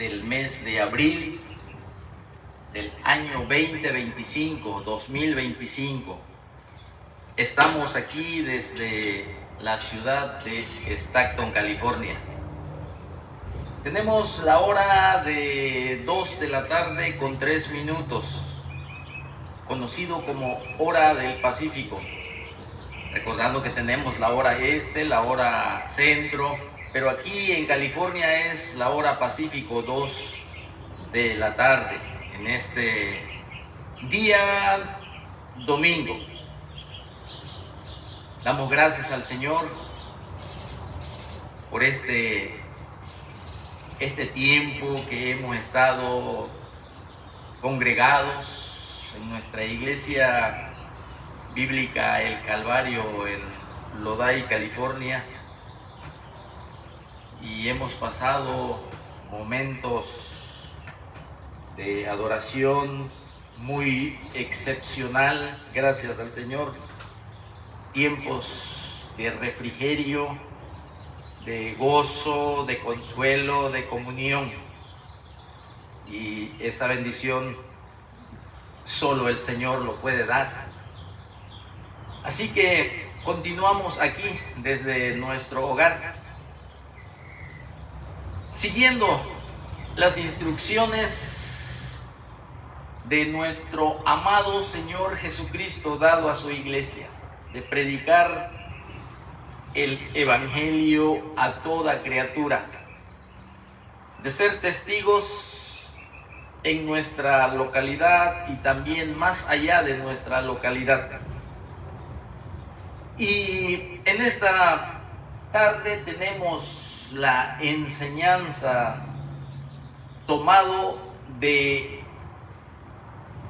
del mes de abril del año 2025. Estamos aquí desde la ciudad de Stockton, California. Tenemos la hora de 2 de la tarde con 3 minutos, conocido como hora del Pacífico. Recordando que tenemos la hora este, la hora centro, pero aquí en California es la hora Pacífico, 2 de la tarde, en este día domingo. Damos gracias al Señor por este tiempo que hemos estado congregados en nuestra iglesia bíblica El Calvario en Lodi, California, y hemos pasado momentos de adoración muy excepcional, gracias al Señor, tiempos de refrigerio, de gozo, de consuelo, de comunión, y esa bendición solo el Señor lo puede dar. Así que continuamos aquí desde nuestro hogar, siguiendo las instrucciones de nuestro amado Señor Jesucristo dado a su iglesia, de predicar el evangelio a toda criatura, de ser testigos en nuestra localidad y también más allá de nuestra localidad. Y en esta tarde tenemos la enseñanza tomado de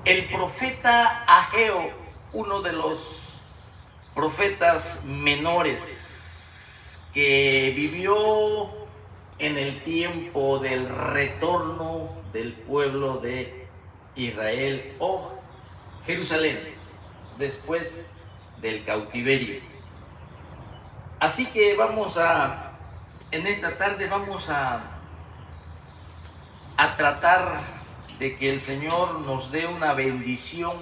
el profeta Ageo, uno de los profetas menores que vivió en el tiempo del retorno del pueblo de Israel o Jerusalén después del cautiverio. Así que en esta tarde vamos a tratar de que el Señor nos dé una bendición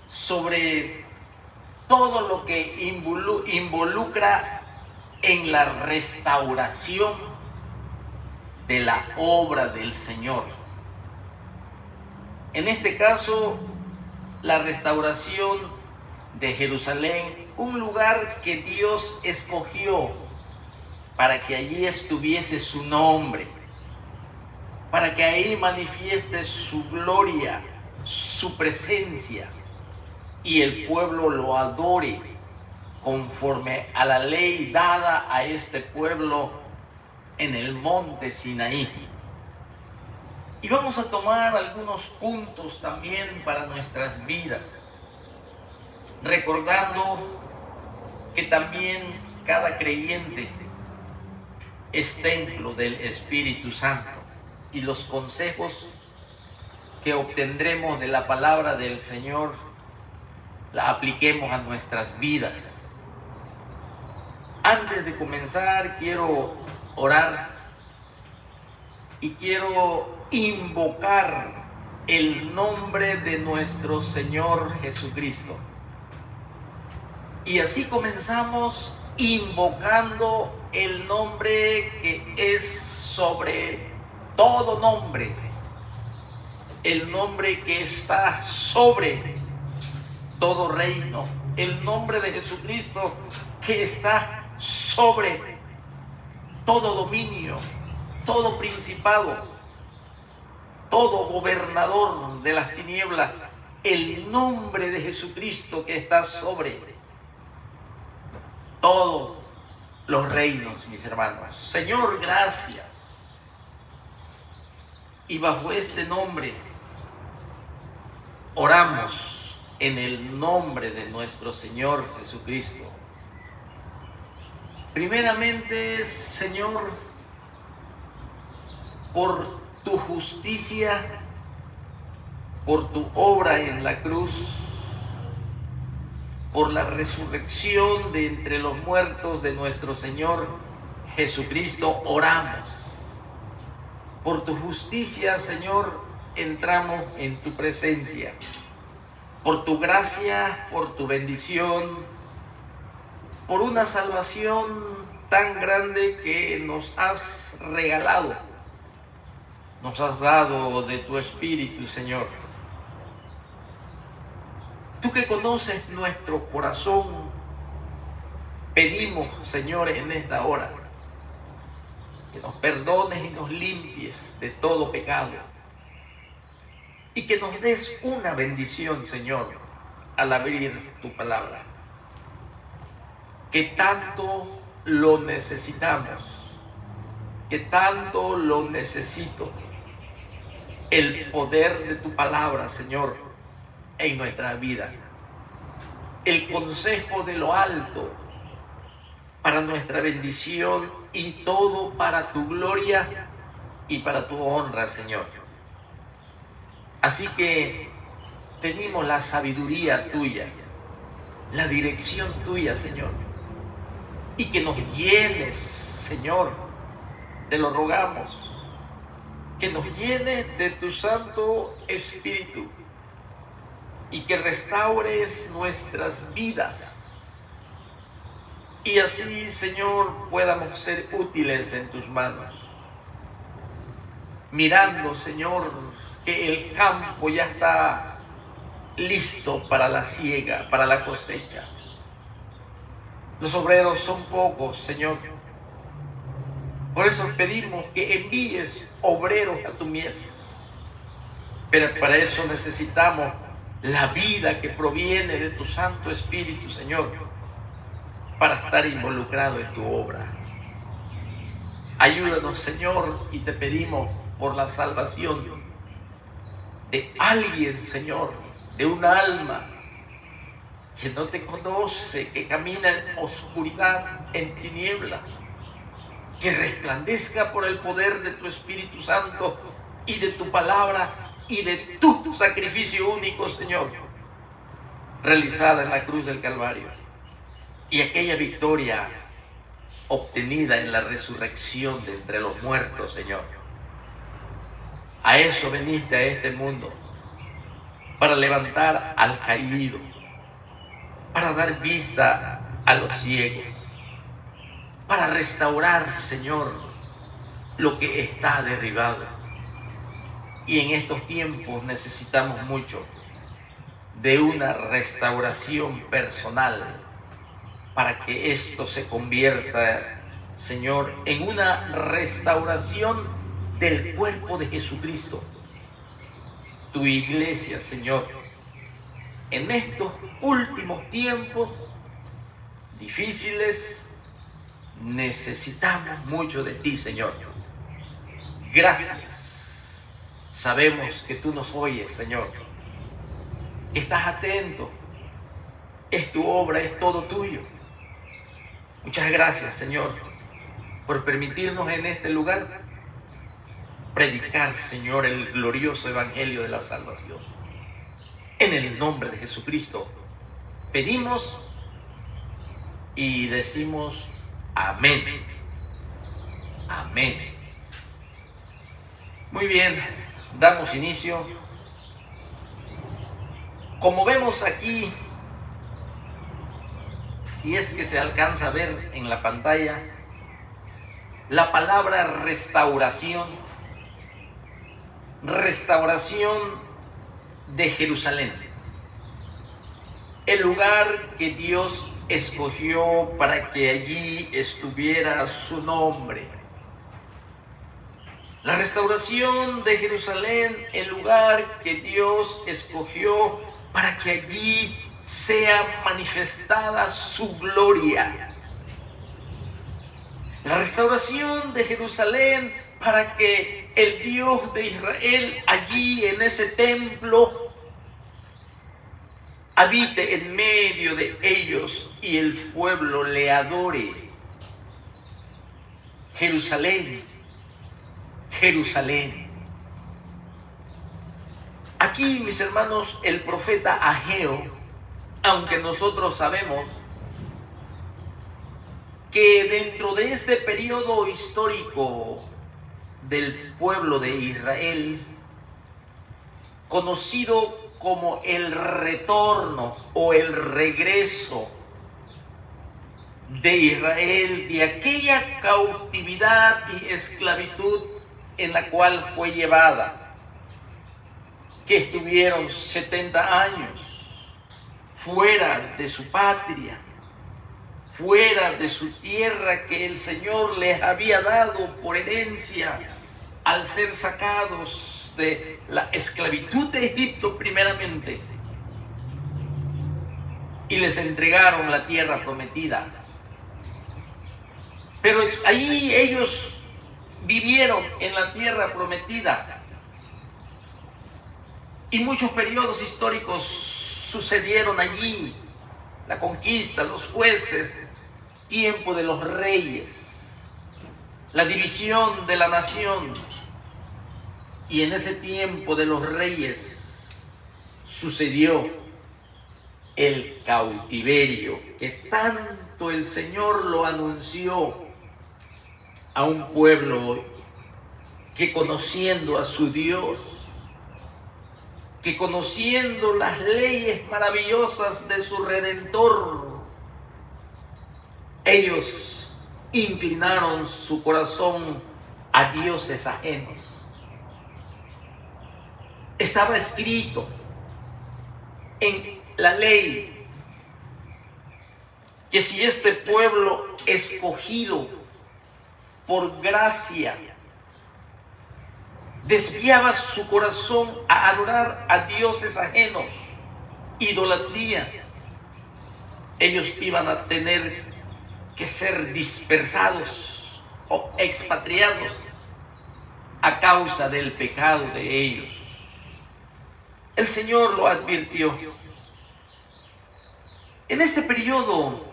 sobre todo lo que involucra en la restauración de la obra del Señor. En este caso, la restauración de Jerusalén, un lugar que Dios escogió para que allí estuviese su nombre, para que ahí manifieste su gloria, su presencia, y el pueblo lo adore conforme a la ley dada a este pueblo en el monte Sinaí. Y vamos a tomar algunos puntos también para nuestras vidas, recordando que también cada creyente es templo del Espíritu Santo, y los consejos que obtendremos de la palabra del Señor la apliquemos a nuestras vidas. Antes de comenzar, quiero orar y quiero invocar el nombre de nuestro Señor Jesucristo. Y así comenzamos invocando el nombre que es sobre todo nombre, el nombre que está sobre todo reino, el nombre de Jesucristo que está sobre todo dominio, todo principado, todo gobernador de las tinieblas, el nombre de Jesucristo que está sobre todos los reinos, mis hermanos. Señor, gracias. Y bajo este nombre oramos en el nombre de nuestro Señor Jesucristo. Primeramente, Señor, por tu justicia, por tu obra en la cruz, por la resurrección de entre los muertos de nuestro Señor Jesucristo, oramos. Por tu justicia, Señor, entramos en tu presencia. Por tu gracia, por tu bendición, por una salvación tan grande que nos has regalado. Nos has dado de tu Espíritu, Señor. Tú que conoces nuestro corazón, pedimos, Señor, en esta hora, que nos perdones y nos limpies de todo pecado. Y que nos des una bendición, Señor, al abrir tu palabra. Que tanto lo necesitamos, que tanto lo necesito. El poder de tu palabra, Señor, en nuestra vida. El consejo de lo alto para nuestra bendición y todo para tu gloria y para tu honra, Señor. Así que pedimos la sabiduría tuya, la dirección tuya, Señor, y que nos llenes, Señor, te lo rogamos, que nos llenes de tu Santo Espíritu y que restaures nuestras vidas. Y así, Señor, podamos ser útiles en tus manos. Mirando, Señor, que el campo ya está listo para la siega, para la cosecha. Los obreros son pocos, Señor. Por eso pedimos que envíes obreros a tu mies. Pero para eso necesitamos la vida que proviene de tu Santo Espíritu, Señor, para estar involucrado en tu obra. Ayúdanos, Señor, y te pedimos por la salvación de alguien, Señor, de un alma que no te conoce, que camina en oscuridad, en tiniebla, que resplandezca por el poder de tu Espíritu Santo y de tu palabra y de tu sacrificio único, Señor, realizada en la cruz del Calvario, y aquella victoria obtenida en la resurrección de entre los muertos, Señor. A eso viniste a este mundo, para levantar al caído, para dar vista a los ciegos, para restaurar, Señor, lo que está derribado. Y en estos tiempos necesitamos mucho de una restauración personal para que esto se convierta, Señor, en una restauración del cuerpo de Jesucristo. Tu iglesia, Señor, en estos últimos tiempos difíciles, necesitamos mucho de ti, Señor. Gracias. Sabemos que tú nos oyes, Señor, que estás atento. Es tu obra, es todo tuyo. Muchas gracias, Señor, por permitirnos en este lugar predicar, Señor, el glorioso evangelio de la salvación. En el nombre de Jesucristo pedimos y decimos amén. Amén. Muy bien, damos inicio. Como vemos aquí, si es que se alcanza a ver en la pantalla, la palabra restauración, restauración de Jerusalén, el lugar que Dios escogió para que allí estuviera su nombre. La restauración de Jerusalén, el lugar que Dios escogió para que allí sea manifestada su gloria. La restauración de Jerusalén para que el Dios de Israel allí en ese templo habite en medio de ellos y el pueblo le adore. Jerusalén, Jerusalén. Aquí, mis hermanos, el profeta Ageo, aunque nosotros sabemos que dentro de este periodo histórico del pueblo de Israel, conocido como el retorno o el regreso de Israel de aquella cautividad y esclavitud en la cual fue llevada, que estuvieron 70 años fuera de su patria, fuera de su tierra que el Señor les había dado por herencia al ser sacados de la esclavitud de Egipto primeramente, y les entregaron la tierra prometida. Pero ahí ellos vivieron en la tierra prometida y muchos periodos históricos sucedieron allí: la conquista, los jueces, tiempo de los reyes, la división de la nación. Y en ese tiempo de los reyes sucedió el cautiverio, que tanto el Señor lo anunció a un pueblo que, conociendo a su Dios, que conociendo las leyes maravillosas de su Redentor, ellos inclinaron su corazón a dioses ajenos. Estaba escrito en la ley que si este pueblo escogido por gracia desviaba su corazón a adorar a dioses ajenos, idolatría, ellos iban a tener que ser dispersados o expatriados a causa del pecado de ellos. El Señor lo advirtió. En este periodo,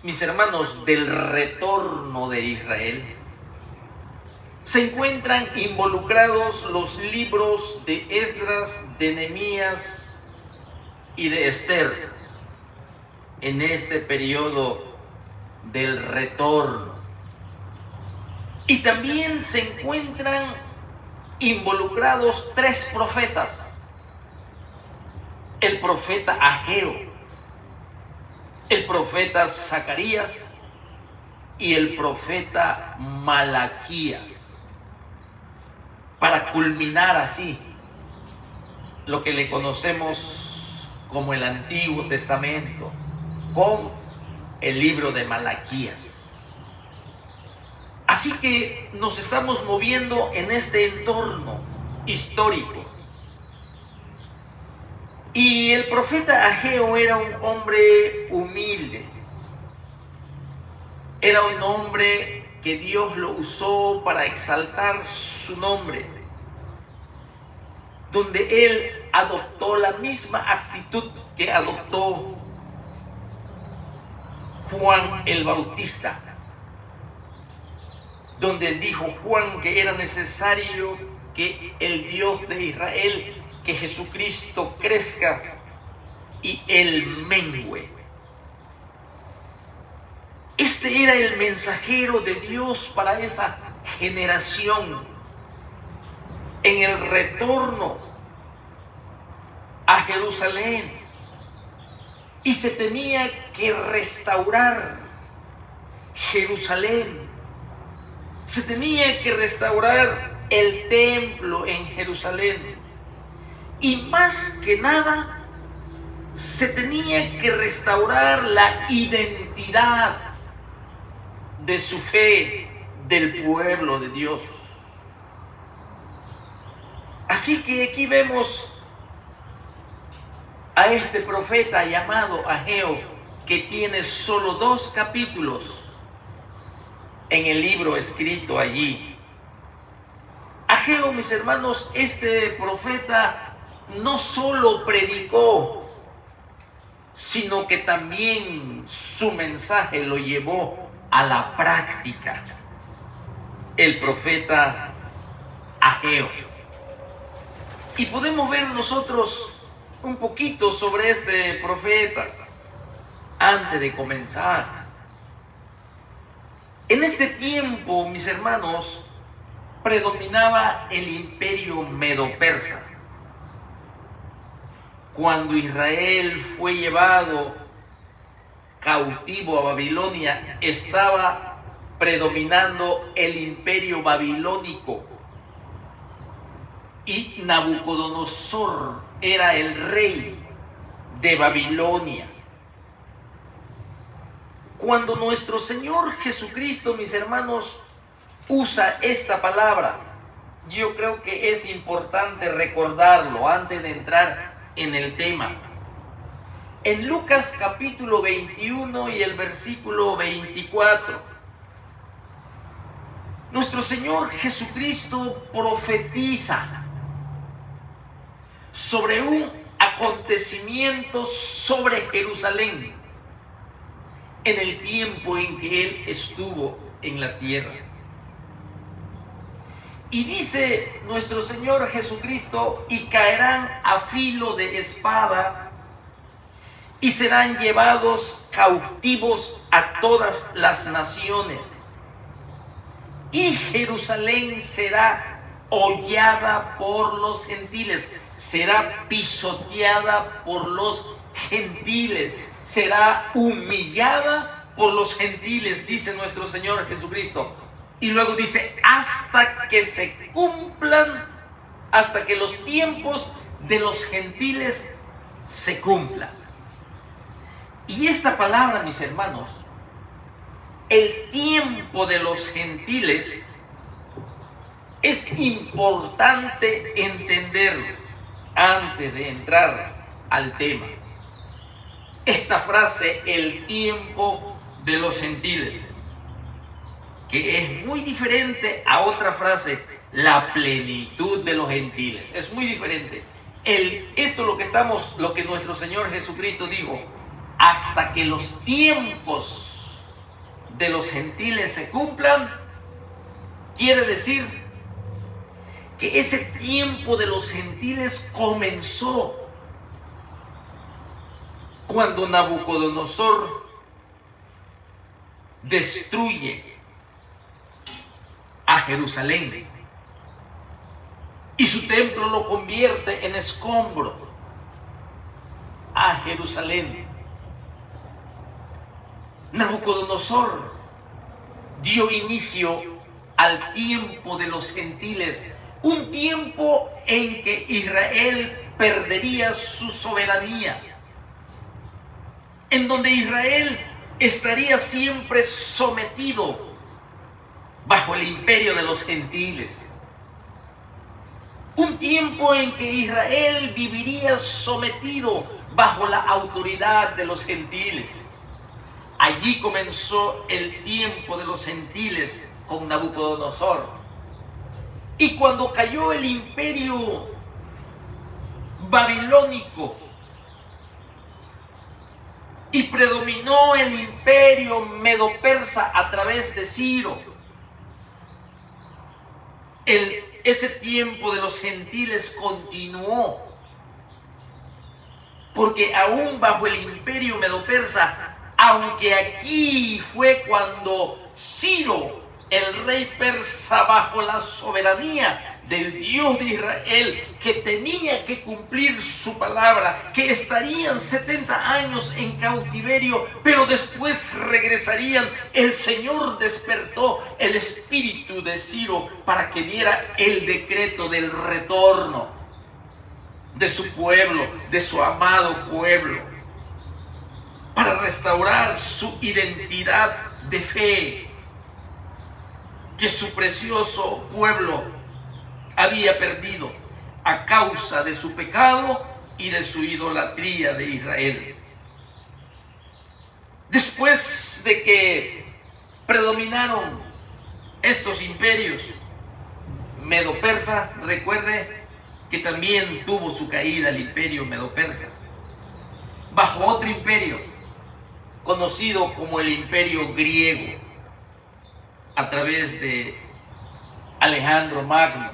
mis hermanos, del retorno de Israel, se encuentran involucrados los libros de Esdras, de Nehemías y de Esther. En este periodo del retorno. Y también se encuentran involucrados 3 profetas: el profeta Ageo, el profeta Zacarías y el profeta Malaquías, para culminar así lo que le conocemos como el Antiguo Testamento, con el libro de Malaquías. Así que nos estamos moviendo en este entorno histórico. Y el profeta Ageo era un hombre humilde, era un hombre que Dios lo usó para exaltar su nombre, donde él adoptó la misma actitud que adoptó Juan el Bautista, donde dijo Juan que era necesario que el Dios de Israel, que Jesucristo, crezca y él mengüe. Este era el mensajero de Dios para esa generación en el retorno a Jerusalén, y se tenía que restaurar Jerusalén, se tenía que restaurar el templo en Jerusalén. Y más que nada, se tenía que restaurar la identidad de su fe del pueblo de Dios. Así que aquí vemos a este profeta llamado Ageo, que tiene solo 2 capítulos en el libro escrito allí. Ageo, mis hermanos, este profeta no solo predicó, sino que también su mensaje lo llevó a la práctica. El profeta Ageo. Y podemos ver nosotros un poquito sobre este profeta antes de comenzar. En este tiempo, mis hermanos, predominaba el imperio medo-persa. Cuando Israel fue llevado cautivo a Babilonia, estaba predominando el imperio babilónico y Nabucodonosor era el rey de Babilonia. Cuando nuestro Señor Jesucristo, mis hermanos, usa esta palabra, yo creo que es importante recordarlo antes de entrar en el tema. En Lucas capítulo 21 y el versículo 24, nuestro Señor Jesucristo profetiza sobre un acontecimiento sobre Jerusalén en el tiempo en que Él estuvo en la tierra. Y dice nuestro Señor Jesucristo: y caerán a filo de espada y serán llevados cautivos a todas las naciones, y Jerusalén será hollada por los gentiles, será pisoteada por los gentiles, será humillada por los gentiles, dice nuestro Señor Jesucristo. Y luego dice: hasta que se cumplan, hasta que los tiempos de los gentiles se cumplan. Y esta palabra, mis hermanos, el tiempo de los gentiles, es importante entenderlo antes de entrar al tema. Esta frase, el tiempo de los gentiles, que es muy diferente a otra frase, la plenitud de los gentiles. Es muy diferente. Esto es lo que nuestro Señor Jesucristo dijo: hasta que los tiempos de los gentiles se cumplan, quiere decir que ese tiempo de los gentiles comenzó cuando Nabucodonosor destruye a Jerusalén y su templo lo convierte en escombro a Jerusalén. Nabucodonosor dio inicio al tiempo de los gentiles, un tiempo en que Israel perdería su soberanía, en donde Israel estaría siempre sometido bajo el imperio de los gentiles. Un tiempo en que Israel viviría sometido bajo la autoridad de los gentiles. Allí comenzó el tiempo de los gentiles con Nabucodonosor. Y cuando cayó el imperio babilónico y predominó el imperio medo-persa a través de Ciro, ese tiempo de los gentiles continuó, porque aún bajo el imperio medo-persa, aunque aquí fue cuando Ciro, el rey persa, bajo la soberanía del Dios de Israel, que tenía que cumplir su palabra, que estarían 70 años en cautiverio, pero después regresarían. El Señor despertó el espíritu de Ciro para que diera el decreto del retorno de su pueblo, de su amado pueblo, para restaurar su identidad de fe que su precioso pueblo había perdido a causa de su pecado y de su idolatría de Israel. Después de que predominaron estos imperios, medo-persa, recuerde que también tuvo su caída el imperio medo-persa, bajo otro imperio conocido como el imperio griego, a través de Alejandro Magno.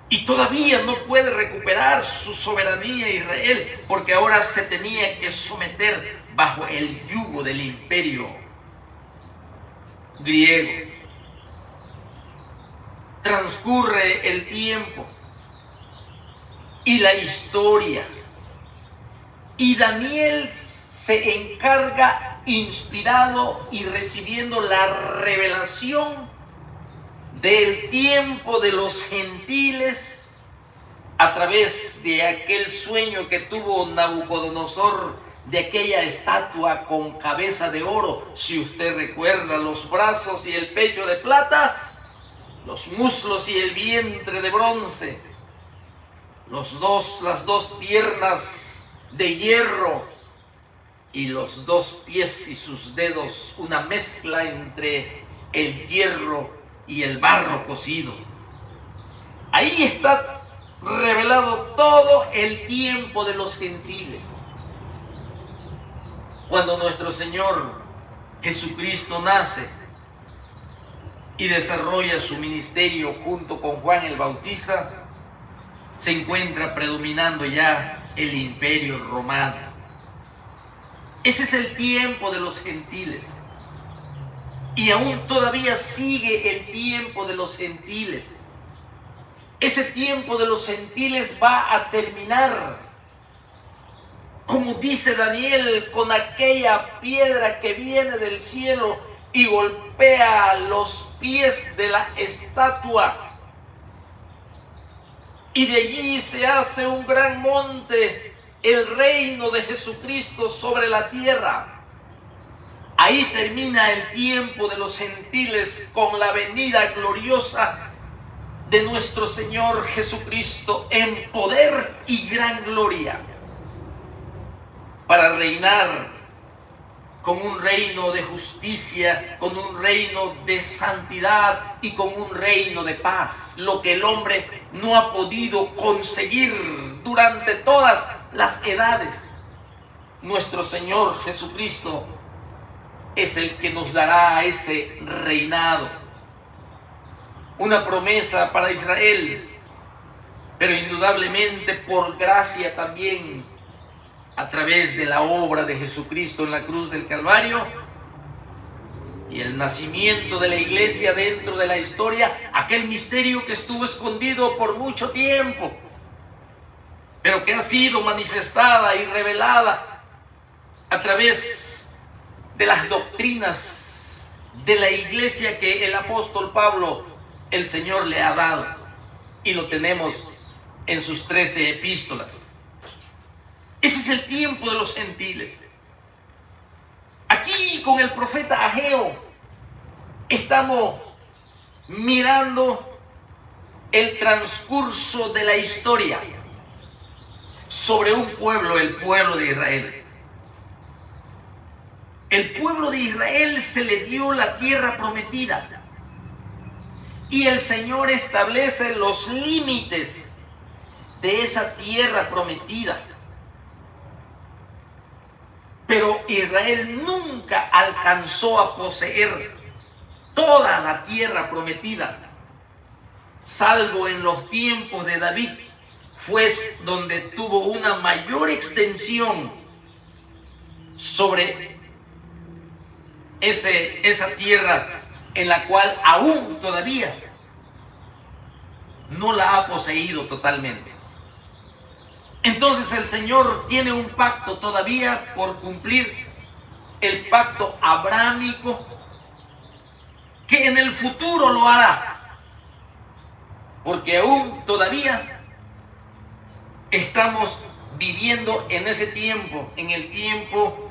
Y todavía no puede recuperar su soberanía Israel, porque ahora se tenía que someter bajo el yugo del imperio griego. transcurre el tiempo y la historia, y Daniel se encarga, inspirado y recibiendo la revelación del tiempo de los gentiles a través de aquel sueño que tuvo Nabucodonosor, de aquella estatua con cabeza de oro. Si usted recuerda, los brazos y el pecho de plata, los muslos y el vientre de bronce, las dos piernas de hierro y los dos pies y sus dedos, una mezcla entre el hierro y el barro cocido. Ahí está revelado todo el tiempo de los gentiles. Cuando nuestro Señor Jesucristo nace y desarrolla su ministerio junto con Juan el Bautista, se encuentra predominando ya el imperio romano. Ese es el tiempo de los gentiles. Y aún todavía sigue el tiempo de los gentiles. Ese tiempo de los gentiles va a terminar, como dice Daniel, con aquella piedra que viene del cielo y golpea los pies de la estatua. Y de allí se hace un gran monte, el reino de Jesucristo sobre la tierra. Ahí termina el tiempo de los gentiles con la venida gloriosa de nuestro Señor Jesucristo en poder y gran gloria, para reinar con un reino de justicia, con un reino de santidad y con un reino de paz, lo que el hombre no ha podido conseguir durante todas las edades. Nuestro Señor Jesucristo es el que nos dará ese reinado. Una promesa para Israel, pero indudablemente por gracia también, a través de la obra de Jesucristo en la cruz del Calvario y el nacimiento de la iglesia dentro de la historia, aquel misterio que estuvo escondido por mucho tiempo, pero que ha sido manifestada y revelada a través de las doctrinas de la iglesia que el apóstol Pablo, el Señor, le ha dado, y lo tenemos en sus 13 epístolas. Ese es el tiempo de los gentiles. Aquí con el profeta Ageo estamos mirando el transcurso de la historia sobre un pueblo, el pueblo de Israel. El pueblo de Israel se le dio la tierra prometida y el Señor establece los límites de esa tierra prometida. Pero Israel nunca alcanzó a poseer toda la tierra prometida, salvo en los tiempos de David, fue donde tuvo una mayor extensión sobre esa tierra, en la cual aún todavía no la ha poseído totalmente. Entonces el Señor tiene un pacto todavía por cumplir, el pacto abrámico, que en el futuro lo hará, porque aún todavía estamos viviendo en ese tiempo, en el tiempo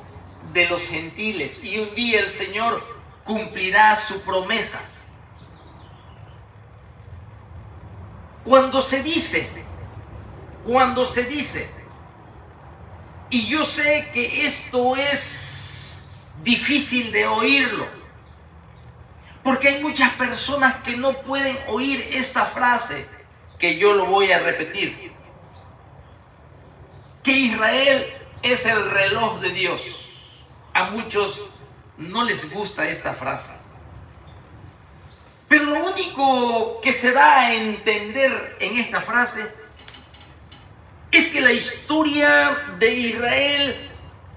de los gentiles, y un día el Señor cumplirá su promesa. Cuando se dice, y yo sé que esto es difícil de oírlo, porque hay muchas personas que no pueden oír esta frase, que yo lo voy a repetir, que Israel es el reloj de Dios. A muchos no les gusta esta frase, pero lo único que se da a entender en esta frase es que la historia de Israel,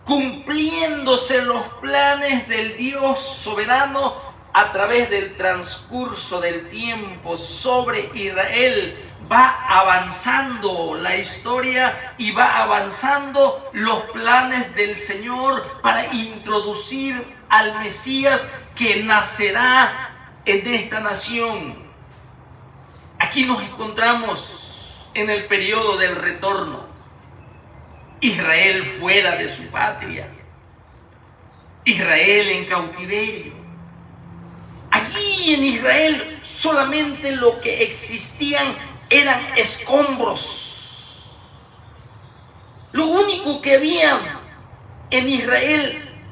cumpliéndose los planes del Dios soberano, a través del transcurso del tiempo sobre Israel va avanzando la historia y va avanzando los planes del Señor para introducir al Mesías que nacerá en esta nación. Aquí nos encontramos en el periodo del retorno. Israel fuera de su patria. Israel en cautiverio. Allí en Israel solamente lo que existían eran escombros. Lo único que había en Israel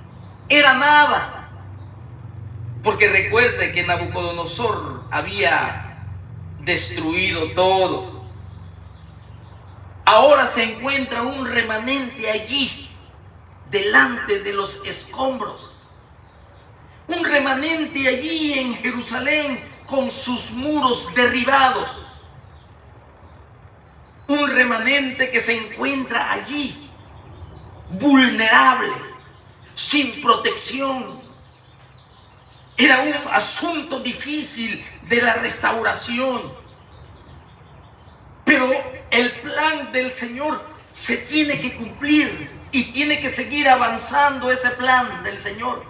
era nada. Porque recuerde que Nabucodonosor había destruido todo. Ahora se encuentra un remanente allí, delante de los escombros. Un remanente allí en Jerusalén con sus muros derribados. Un remanente que se encuentra allí, vulnerable, sin protección. Era un asunto difícil de la restauración. Pero el plan del Señor se tiene que cumplir y tiene que seguir avanzando ese plan del Señor.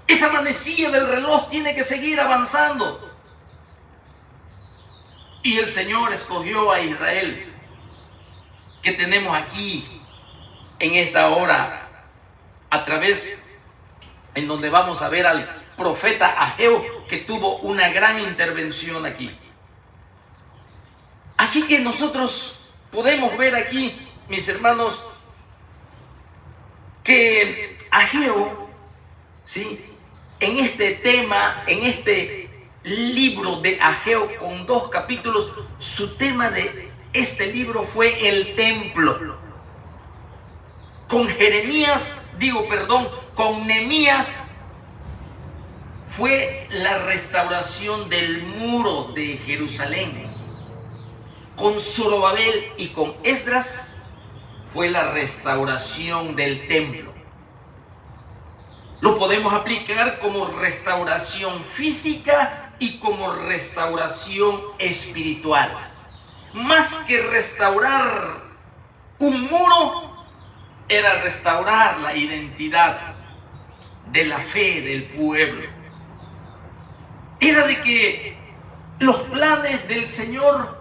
Esa manecilla del reloj tiene que seguir avanzando. Y el Señor escogió a Israel, que tenemos aquí en esta hora, a través en donde vamos a ver al profeta Ageo, que tuvo una gran intervención aquí. Así que nosotros podemos ver aquí, mis hermanos, que Ageo, ¿sí?, en este tema, en este libro de Ageo con 2 capítulos, su tema de este libro fue el templo. Con Nehemías fue la restauración del muro de Jerusalén. Con Zorobabel y con Esdras fue la restauración del templo. Lo podemos aplicar como restauración física y como restauración espiritual. Más que restaurar un muro, era restaurar la identidad de la fe del pueblo. Era de que los planes del Señor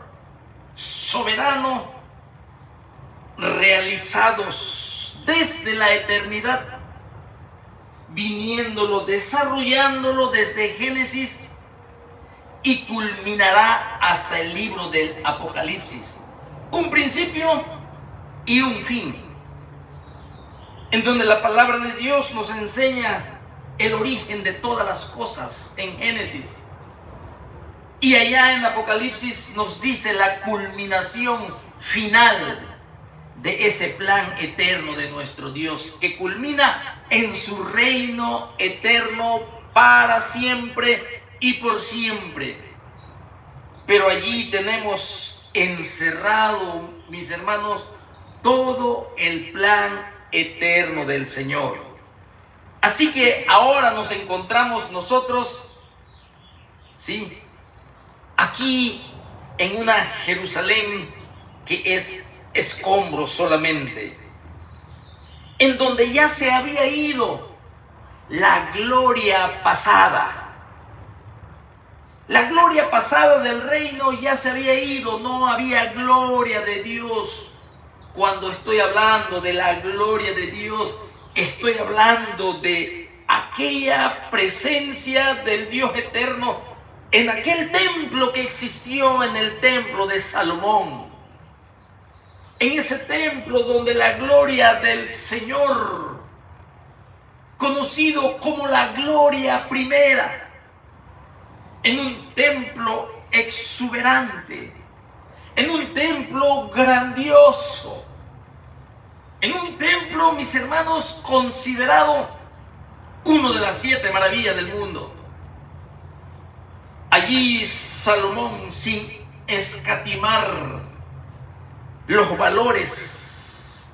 soberano, realizados desde la eternidad, desarrollándolo desde Génesis y culminará hasta el libro del Apocalipsis. Un principio y un fin, en donde la palabra de Dios nos enseña el origen de todas las cosas en Génesis. Y allá en Apocalipsis nos dice la culminación final de ese plan eterno de nuestro Dios, que culmina en su reino eterno para siempre y por siempre. Pero allí tenemos encerrado, mis hermanos, todo el plan eterno del Señor. Así que ahora nos encontramos nosotros, ¿sí?, aquí en una Jerusalén que es escombros solamente, en donde ya se había ido la gloria pasada. La gloria pasada del reino ya se había ido, no había gloria de Dios. Cuando estoy hablando de la gloria de Dios, estoy hablando de aquella presencia del Dios eterno en aquel templo que existió, en el templo de Salomón. En ese templo donde la gloria del Señor, conocido como la gloria primera, en un templo exuberante, en un templo grandioso, en un templo, mis hermanos, considerado uno de las 7 maravillas del mundo. Allí Salomón, sin escatimar los valores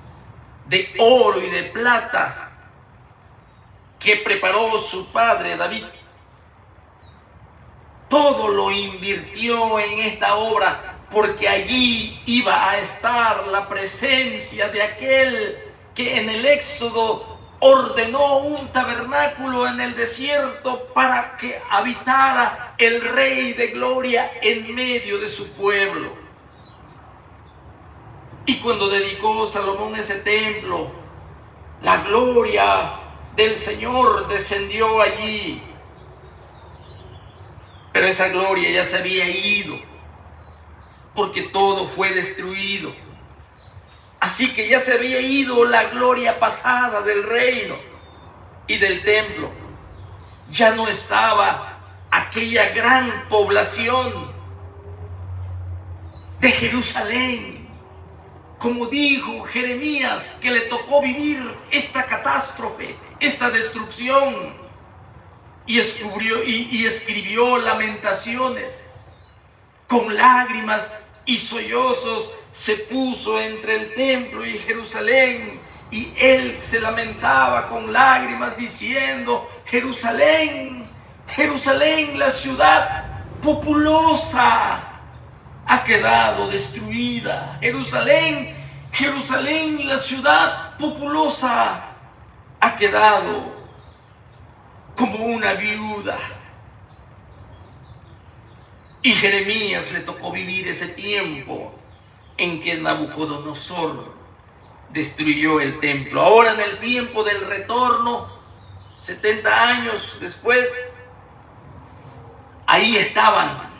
de oro y de plata, que preparó su padre David. Todo lo invirtió en esta obra porque allí iba a estar la presencia de aquel que en el Éxodo ordenó un tabernáculo en el desierto para que habitara el Rey de Gloria en medio de su pueblo. Y cuando dedicó Salomón ese templo, la gloria del Señor descendió allí. Pero esa gloria ya se había ido, porque todo fue destruido. Así que ya se había ido la gloria pasada del reino y del templo. Ya no estaba aquella gran población de Jerusalén. Como dijo Jeremías, que le tocó vivir esta catástrofe, esta destrucción. Y escribió lamentaciones. Con lágrimas y sollozos se puso entre el templo y Jerusalén, y él se lamentaba con lágrimas diciendo: Jerusalén, Jerusalén, la ciudad populosa, ha quedado destruida. Jerusalén, Jerusalén, la ciudad populosa, ha quedado como una viuda. Y Jeremías le tocó vivir ese tiempo en que Nabucodonosor destruyó el templo. Ahora, en el tiempo del retorno, 70 años después, ahí estaban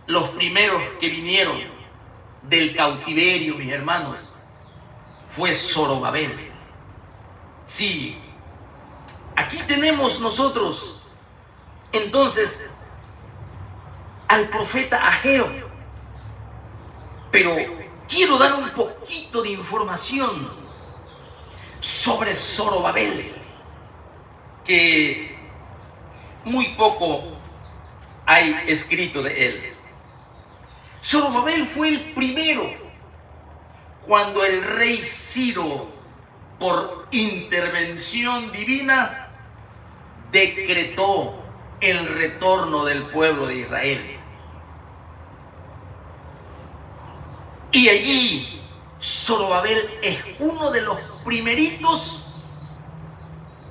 los primeros que vinieron del cautiverio, mis hermanos. Fue Zorobabel. Sí, aquí tenemos nosotros entonces al profeta Ageo. Pero quiero dar un poquito de información sobre Zorobabel, que muy poco hay escrito de él. Zorobabel fue el primero cuando el rey Ciro, por intervención divina, decretó el retorno del pueblo de Israel. Y allí Zorobabel es uno de los primeritos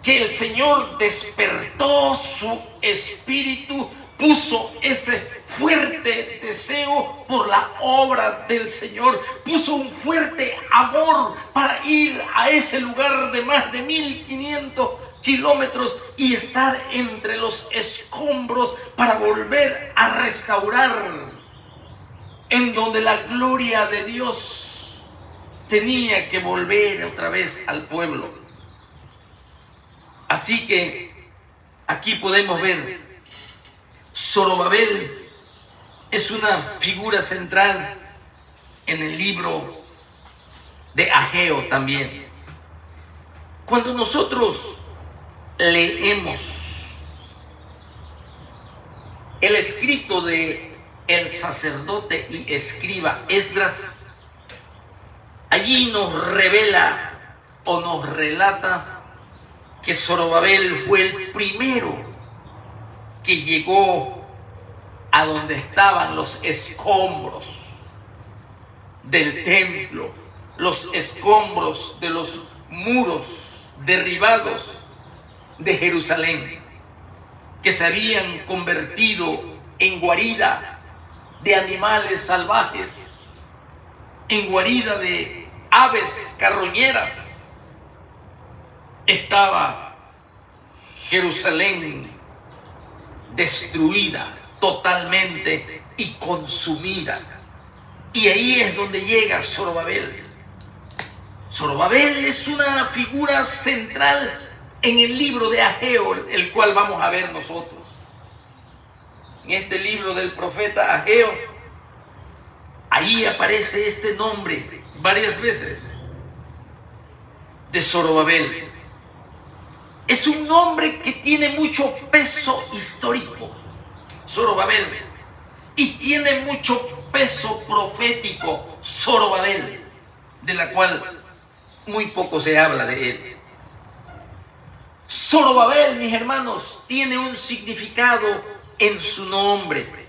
que el Señor despertó su espíritu, puso ese fuerte deseo por la obra del Señor, puso un fuerte amor para ir a ese lugar de más de 1500 kilómetros y estar entre los escombros para volver a restaurar en donde la gloria de Dios tenía que volver otra vez al pueblo. Así que aquí podemos ver, Zorobabel es una figura central en el libro de Ageo también. Cuando nosotros leemos el escrito de el sacerdote y escriba Esdras, allí nos revela o nos relata que Zorobabel fue el primero que llegó a donde estaban los escombros del templo, los escombros de los muros derribados de Jerusalén, que se habían convertido en guarida de animales salvajes, en guarida de aves carroñeras. Estaba Jerusalén destruida totalmente y consumida. Y ahí es donde llega Zorobabel. Zorobabel es una figura central en el libro de Ageo, el cual vamos a ver nosotros. En este libro del profeta Ageo, ahí aparece este nombre varias veces, de Zorobabel. Es un nombre que tiene mucho peso histórico, Zorobabel, y tiene mucho peso profético, Zorobabel, de la cual muy poco se habla de él. Zorobabel, mis hermanos, tiene un significado en su nombre.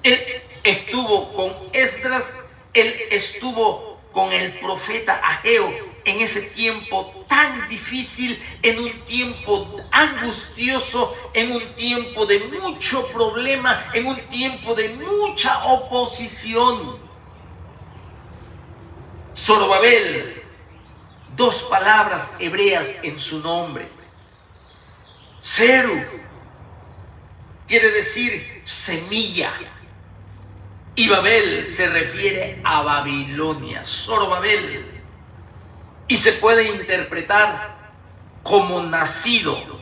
Él estuvo con Esdras, él estuvo con el profeta Ageo en ese tiempo tan difícil, en un tiempo angustioso, en un tiempo de mucho problema, en un tiempo de mucha oposición. Zorobabel, dos palabras hebreas en su nombre. Zeru quiere decir semilla. Y Babel se refiere a Babilonia, Zorobabel. Y se puede interpretar como nacido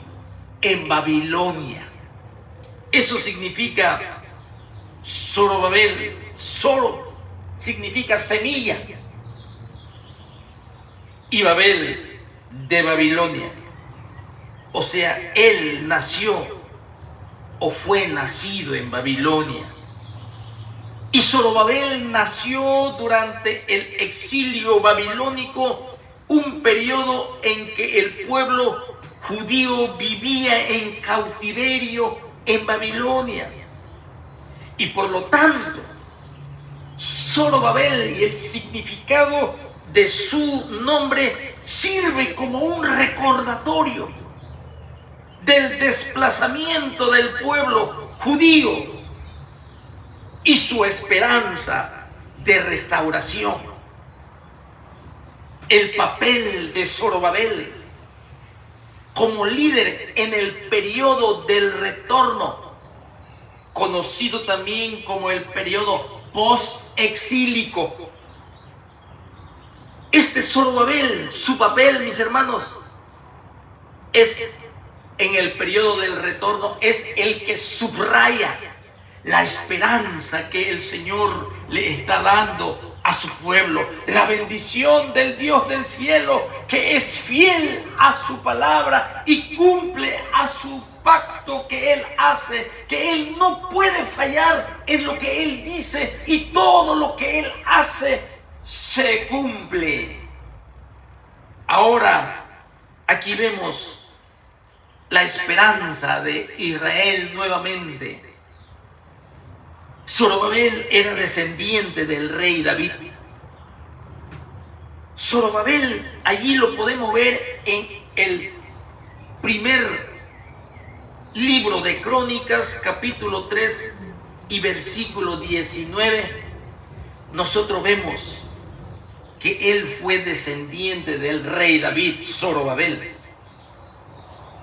en Babilonia. Eso significa Zorobabel. Zoro significa semilla. Y Babel de Babilonia. O sea, él nació o fue nacido en Babilonia. Y Zorobabel nació durante el exilio babilónico, un periodo en que el pueblo judío vivía en cautiverio en Babilonia. Y por lo tanto, Zorobabel y el significado de su nombre sirve como un recordatorio del desplazamiento del pueblo judío y su esperanza de restauración. El papel de Zorobabel como líder en el periodo del retorno, conocido también como el periodo post-exílico. Este Zorobabel, su papel, mis hermanos, es en el periodo del retorno, es el que subraya la esperanza que el Señor le está dando a su pueblo, la bendición del Dios del cielo, que es fiel a su palabra y cumple a su pacto que Él hace, que Él no puede fallar en lo que Él dice y todo lo que Él hace se cumple. Ahora, aquí vemos la esperanza de Israel nuevamente. Zorobabel era descendiente del rey David. Zorobabel, allí lo podemos ver en el primer libro de Crónicas, capítulo 3 y versículo 19. Nosotros vemos que él fue descendiente del rey David, Zorobabel.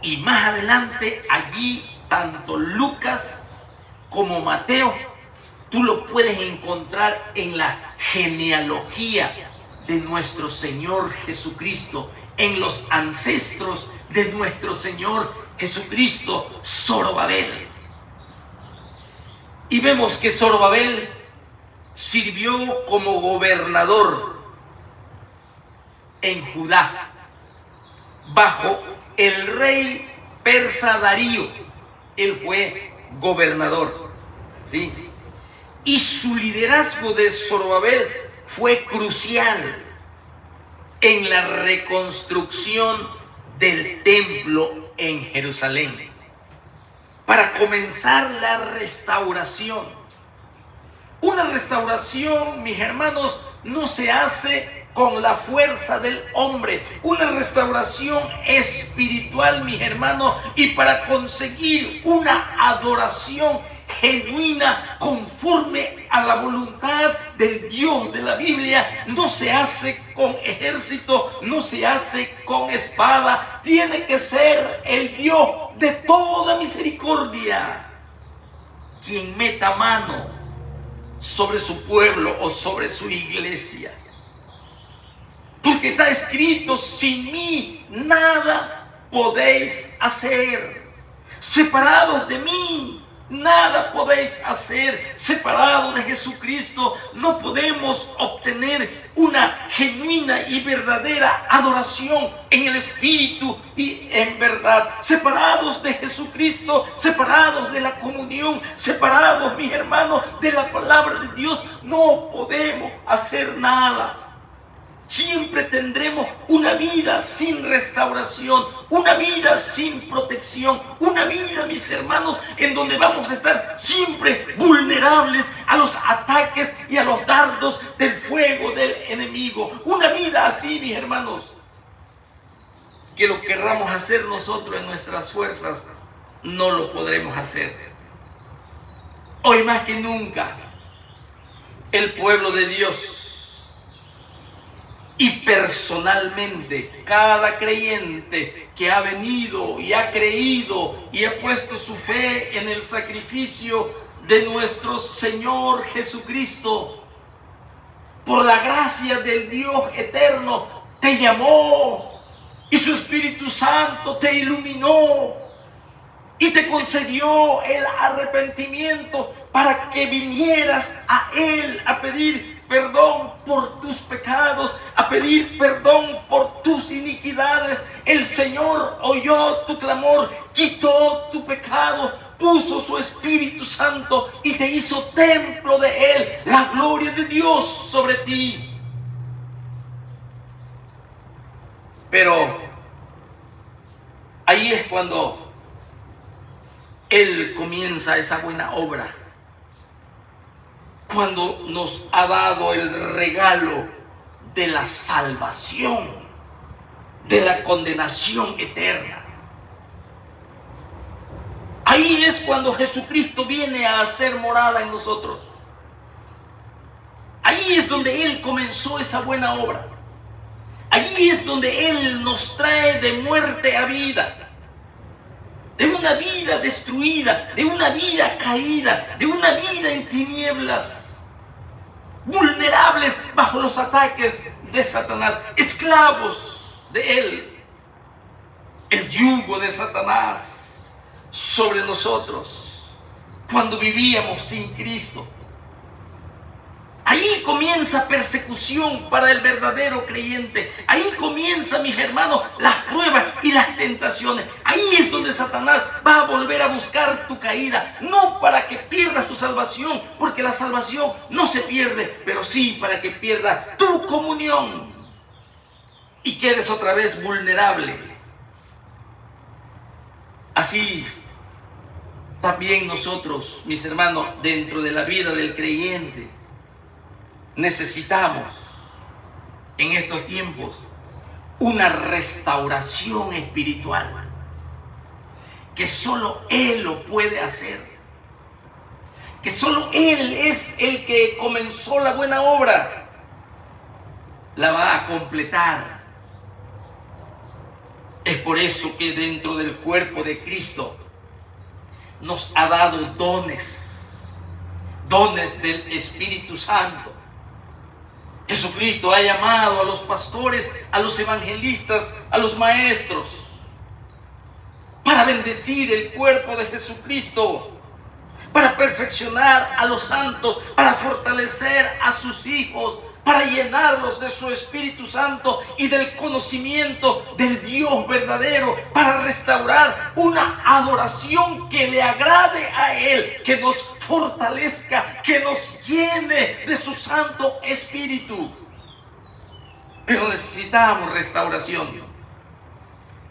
Y más adelante, allí, tanto Lucas como Mateo, tú lo puedes encontrar en la genealogía de nuestro Señor Jesucristo, en los ancestros de nuestro Señor Jesucristo, Zorobabel. Y vemos que Zorobabel sirvió como gobernador en Judá, bajo el rey persa Darío. Él fue gobernador, ¿sí? Y su liderazgo de Zorobabel fue crucial en la reconstrucción del templo en Jerusalén, para comenzar la restauración. Una restauración, mis hermanos, no se hace con la fuerza del hombre. Una restauración espiritual, mis hermanos, y para conseguir una adoración genuina, conforme a la voluntad del Dios de la Biblia, no se hace con ejército, no se hace con espada. Tiene que ser el Dios de toda misericordia quien meta mano sobre su pueblo o sobre su iglesia. Porque está escrito: sin mí nada podéis hacer. Separados de mí nada podéis hacer. Separados de Jesucristo no podemos obtener una genuina y verdadera adoración en el Espíritu y en verdad. Separados de Jesucristo, separados de la comunión, separados, mis hermanos, de la palabra de Dios, no podemos hacer nada. Siempre tendremos una vida sin restauración, una vida sin protección, una vida, mis hermanos, en donde vamos a estar siempre vulnerables a los ataques y a los dardos del fuego del enemigo. Una vida así, mis hermanos, que lo querramos hacer nosotros en nuestras fuerzas, no lo podremos hacer. Hoy más que nunca, el pueblo de Dios y personalmente cada creyente que ha venido y ha creído y ha puesto su fe en el sacrificio de nuestro Señor Jesucristo, por la gracia del Dios eterno, te llamó y su Espíritu Santo te iluminó y te concedió el arrepentimiento para que vinieras a Él a pedir perdón por tus pecados, a pedir perdón por tus iniquidades. El Señor oyó tu clamor, quitó tu pecado, puso su Espíritu Santo y te hizo templo de Él, la gloria de Dios sobre ti. Pero ahí es cuando Él comienza esa buena obra, cuando nos ha dado el regalo de la salvación, de la condenación eterna. Ahí es cuando Jesucristo viene a hacer morada en nosotros. Ahí es donde Él comenzó esa buena obra. Ahí es donde Él nos trae de muerte a vida, de una vida destruida, de una vida caída, de una vida en tinieblas, vulnerables bajo los ataques de Satanás, esclavos de él. El yugo de Satanás sobre nosotros cuando vivíamos sin Cristo. Ahí comienza persecución para el verdadero creyente. Ahí comienza, mis hermanos, las pruebas y las tentaciones. Ahí es donde Satanás va a volver a buscar tu caída. No para que pierdas tu salvación, porque la salvación no se pierde, pero sí para que pierdas tu comunión y quedes otra vez vulnerable. Así también nosotros, mis hermanos, dentro de la vida del creyente, necesitamos en estos tiempos una restauración espiritual que solo Él lo puede hacer, que solo Él es el que comenzó la buena obra, la va a completar. Es por eso que dentro del cuerpo de Cristo nos ha dado dones del Espíritu Santo. Jesucristo ha llamado a los pastores, a los evangelistas, a los maestros, para bendecir el cuerpo de Jesucristo, para perfeccionar a los santos, para fortalecer a sus hijos, para llenarlos de su Espíritu Santo y del conocimiento del Dios verdadero, para restaurar una adoración que le agrade a Él, que nos fortalezca, que nos llene de su Santo Espíritu. Pero necesitamos restauración.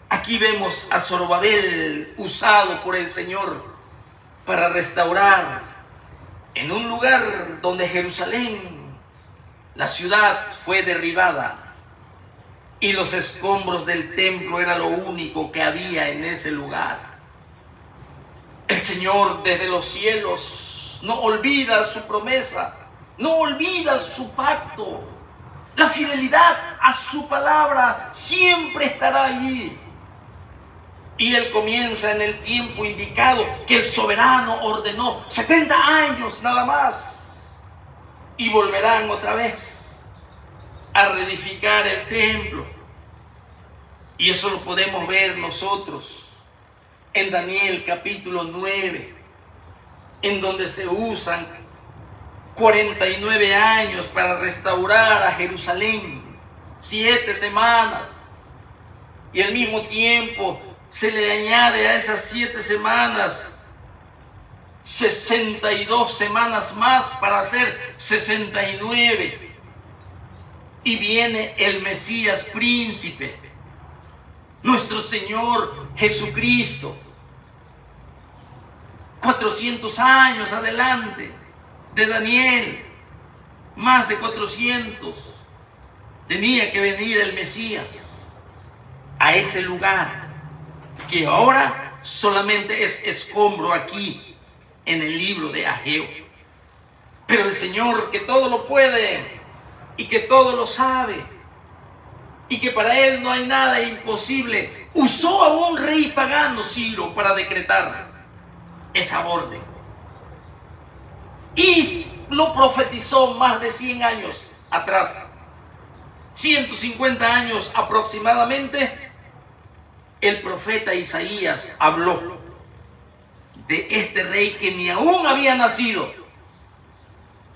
Aquí vemos a Zorobabel usado por el Señor para restaurar en un lugar donde Jerusalén, la ciudad, fue derribada y los escombros del templo era lo único que había en ese lugar. El Señor desde los cielos no olvida su promesa, no olvida su pacto. La fidelidad a su palabra siempre estará allí. Y Él comienza en el tiempo indicado que el soberano ordenó, 70 años nada más. Y volverán otra vez a reedificar el templo. Y eso lo podemos ver nosotros en Daniel capítulo 9, en donde se usan 49 años para restaurar a Jerusalén, 7 semanas. Y al mismo tiempo se le añade a esas 7 semanas 62 semanas más para hacer 69. y viene el Mesías príncipe, nuestro Señor Jesucristo. 400 años adelante de Daniel, más de 400, tenía que venir el Mesías a ese lugar que ahora solamente es escombro aquí en el libro de Ageo. Pero el Señor, que todo lo puede y que todo lo sabe y que para Él no hay nada imposible, usó a un rey pagano, Ciro, para decretar esa orden. Y lo profetizó más de 100 años atrás, 150 años aproximadamente. El profeta Isaías habló de este rey que ni aún había nacido.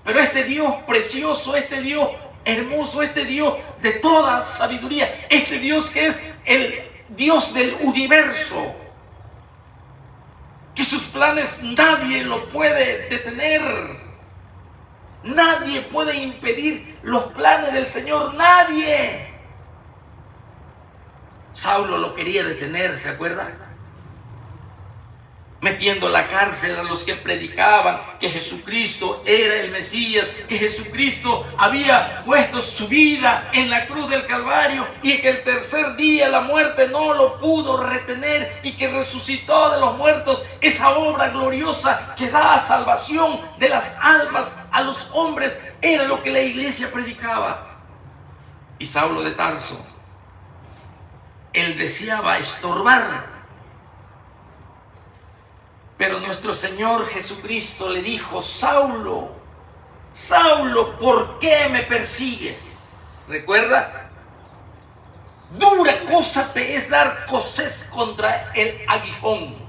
Pero este Dios precioso, este Dios hermoso, este Dios de toda sabiduría, este Dios que es el Dios del universo, que sus planes nadie lo puede detener. Nadie puede impedir los planes del Señor, nadie. Saulo lo quería detener, ¿se acuerda? Metiendo a la cárcel a los que predicaban que Jesucristo era el Mesías, que Jesucristo había puesto su vida en la cruz del Calvario y que el tercer día la muerte no lo pudo retener y que resucitó de los muertos, esa obra gloriosa que da salvación de las almas a los hombres, era lo que la iglesia predicaba. Y Saulo de Tarso, él deseaba estorbar. Pero nuestro Señor Jesucristo le dijo: Saulo, Saulo, ¿por qué me persigues? ¿Recuerda? Dura cosa te es dar coces contra el aguijón.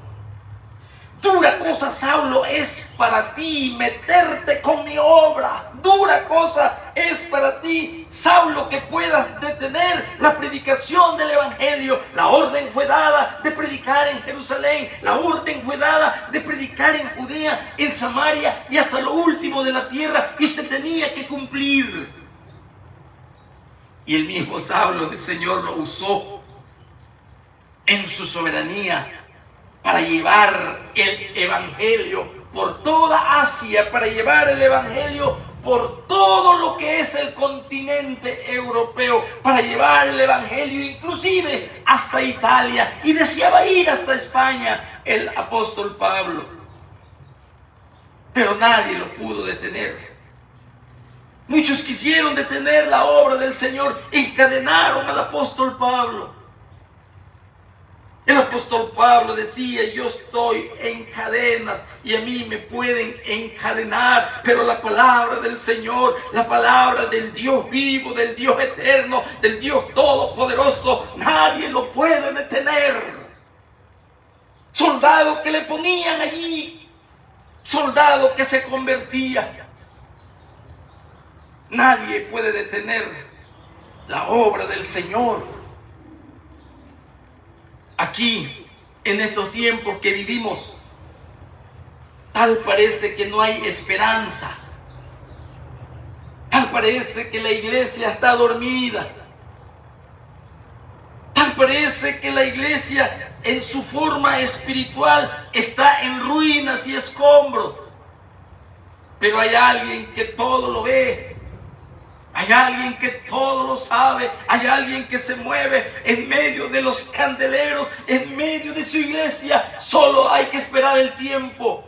Dura cosa, Saulo, es para ti meterte con mi obra. Dura cosa es para ti, Saulo, que puedas detener la predicación del Evangelio. La orden fue dada de predicar en Jerusalén. La orden fue dada de predicar en Judea, en Samaria y hasta lo último de la tierra. Y se tenía que cumplir. Y el mismo Saulo, el Señor lo usó en su soberanía para llevar el Evangelio por toda Asia, para llevar el Evangelio por todo lo que es el continente europeo, para llevar el Evangelio inclusive hasta Italia, y deseaba ir hasta España el apóstol Pablo. Pero nadie lo pudo detener. Muchos quisieron detener la obra del Señor, encadenaron al apóstol Pablo. El apóstol Pablo decía: yo estoy en cadenas y a mí me pueden encadenar, pero la palabra del Señor, la palabra del Dios vivo, del Dios eterno, del Dios todopoderoso, nadie lo puede detener. Soldado que le ponían allí, soldado que se convertía, nadie puede detener la obra del Señor. Aquí, en estos tiempos que vivimos, tal parece que no hay esperanza. Tal parece que la iglesia está dormida. Tal parece que la iglesia en su forma espiritual está en ruinas y escombros. Pero hay alguien que todo lo ve. Hay alguien que todo lo sabe. Hay alguien que se mueve en medio de los candeleros, en medio de su iglesia. Solo hay que esperar el tiempo.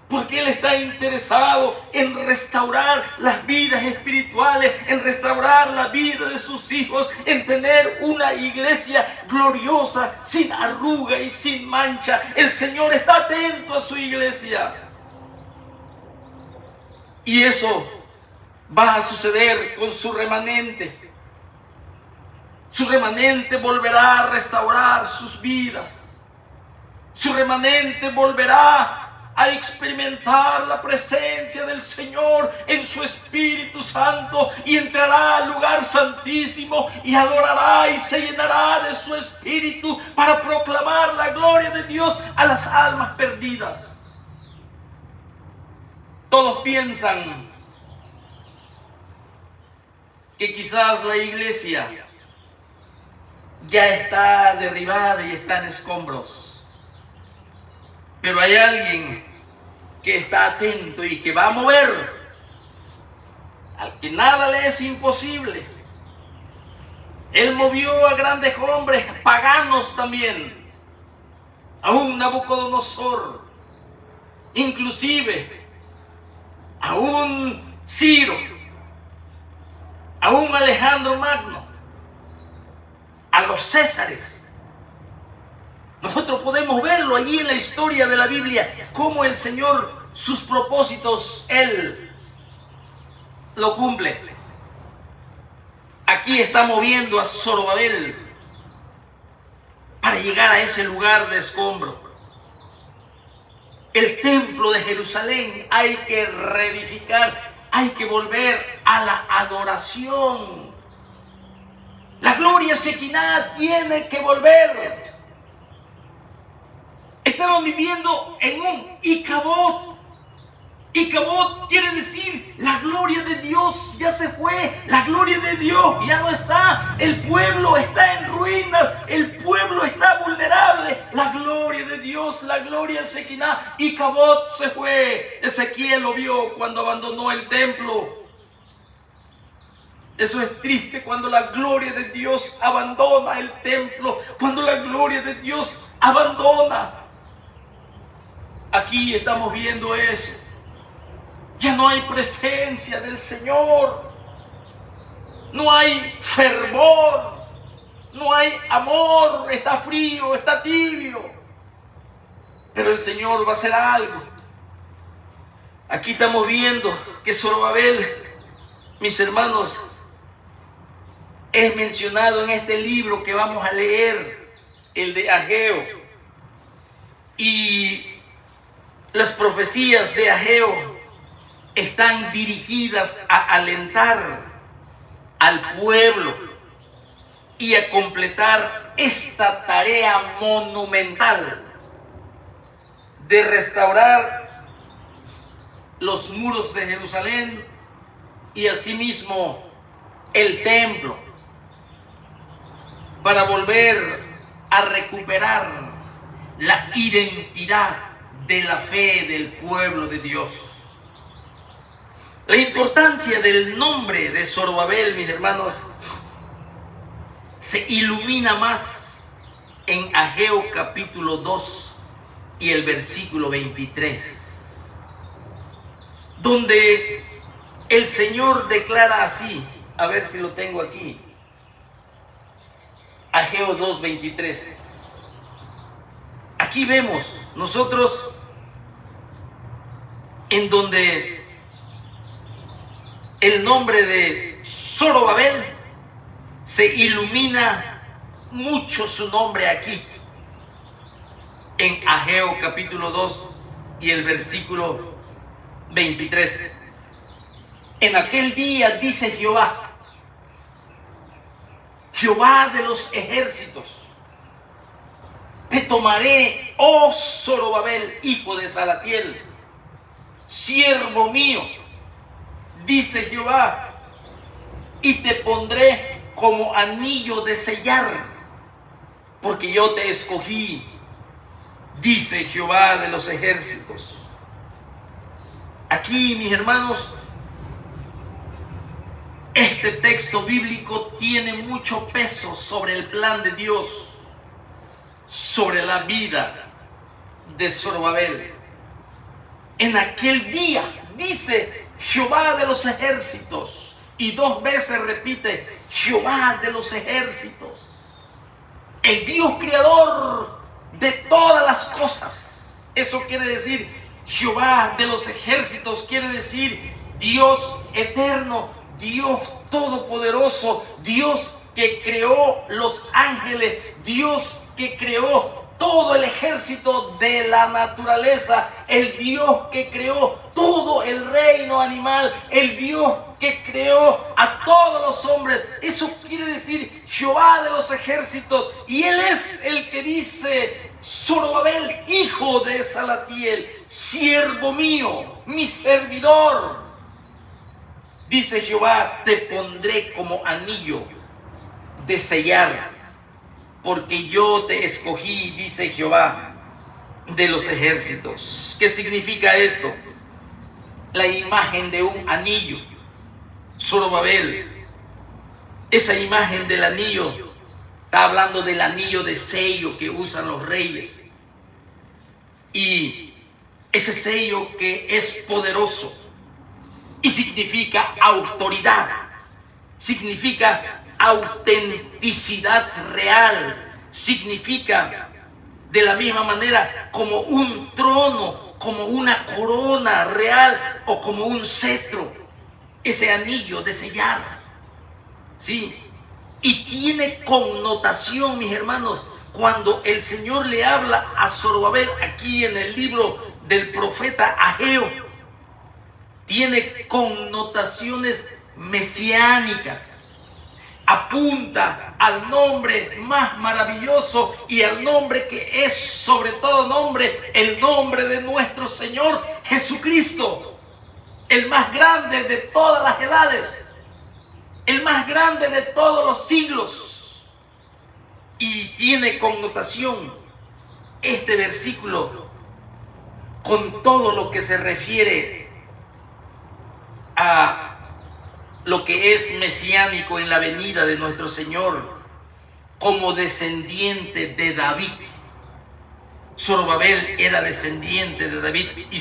Porque Él está interesado en restaurar las vidas espirituales, en restaurar la vida de sus hijos, en tener una iglesia gloriosa, sin arruga y sin mancha. El Señor está atento a su iglesia. Y eso va a suceder con su remanente. Su remanente volverá a restaurar sus vidas. Su remanente volverá a experimentar la presencia del Señor en su Espíritu Santo y entrará al lugar santísimo y adorará y se llenará de su Espíritu para proclamar la gloria de Dios a las almas perdidas. Todos piensan que quizás la iglesia ya está derribada y está en escombros, pero hay alguien que está atento y que va a mover, al que nada le es imposible. Él movió a grandes hombres paganos también, a un Nabucodonosor, inclusive a un Ciro, a un Alejandro Magno, a los Césares. Nosotros podemos verlo allí en la historia de la Biblia, cómo el Señor, sus propósitos, Él lo cumple. Aquí está moviendo a Zorobabel para llegar a ese lugar de escombro. El templo de Jerusalén hay que reedificar, hay que volver a la adoración. La gloria Shekinah tiene que volver. Estamos viviendo en un Icabod. Icabod quiere decir la gloria de Dios ya se fue, la gloria de Dios ya no está, el pueblo está en ruinas, el pueblo está vulnerable, la gloria de Dios, la gloria del Shekinah. Icabod se fue. Ezequiel lo vio cuando abandonó el templo. Eso es triste, cuando la gloria de Dios abandona el templo, cuando la gloria de Dios abandona. Aquí estamos viendo eso. Ya no hay presencia del Señor, no hay fervor, no hay amor, está frío, está tibio. Pero el Señor va a hacer algo. Aquí estamos viendo que Zorobabel, mis hermanos, es mencionado en este libro que vamos a leer, el de Ageo. Y las profecías de Ageo están dirigidas a alentar al pueblo y a completar esta tarea monumental de restaurar los muros de Jerusalén y asimismo el templo, para volver a recuperar la identidad de la fe del pueblo de Dios. La importancia del nombre de Zorobabel, mis hermanos, se ilumina más en Ageo capítulo 2 y el versículo 23, donde el Señor declara así, a ver si lo tengo aquí, Ageo 2, 23. Aquí vemos nosotros en donde el nombre de Zorobabel se ilumina mucho su nombre aquí en Ageo capítulo 2 y el versículo 23. En aquel día dice Jehová, Jehová de los ejércitos, te tomaré, oh Zorobabel, hijo de Salatiel, siervo mío, dice Jehová, y te pondré como anillo de sellar, porque yo te escogí, dice Jehová de los ejércitos. Aquí, mis hermanos, este texto bíblico tiene mucho peso sobre el plan de Dios, sobre la vida de Zorobabel. En aquel día, dice Jehová de los ejércitos, y 2 veces repite Jehová de los ejércitos, el Dios creador de todas las cosas. Eso quiere decir Jehová de los ejércitos, quiere decir Dios eterno, Dios todopoderoso, Dios que creó los ángeles, Dios que creó todo el ejército de la naturaleza, el Dios que creó todo el reino animal, el Dios que creó a todos los hombres. Eso quiere decir Jehová de los ejércitos, y Él es el que dice: Zorobabel, hijo de Salatiel, siervo mío, mi servidor. Dice Jehová, te pondré como anillo de sellar, porque yo te escogí, dice Jehová de los ejércitos. ¿Qué significa esto? La imagen de un anillo. Zorobabel, esa imagen del anillo, está hablando del anillo de sello que usan los reyes. Y ese sello que es poderoso y significa autoridad, significa autenticidad real, significa de la misma manera como un trono, como una corona real o como un cetro, ese anillo de sellar, ¿sí? Y tiene connotación, mis hermanos, cuando el Señor le habla a Zorobabel aquí en el libro del profeta Ageo, tiene connotaciones mesiánicas. Apunta al nombre más maravilloso y al nombre que es sobre todo nombre, el nombre de nuestro Señor Jesucristo, el más grande de todas las edades, el más grande de todos los siglos. Y tiene connotación este versículo con todo lo que se refiere a lo que es mesiánico en la venida de nuestro Señor como descendiente de David. Zorobabel era descendiente de David y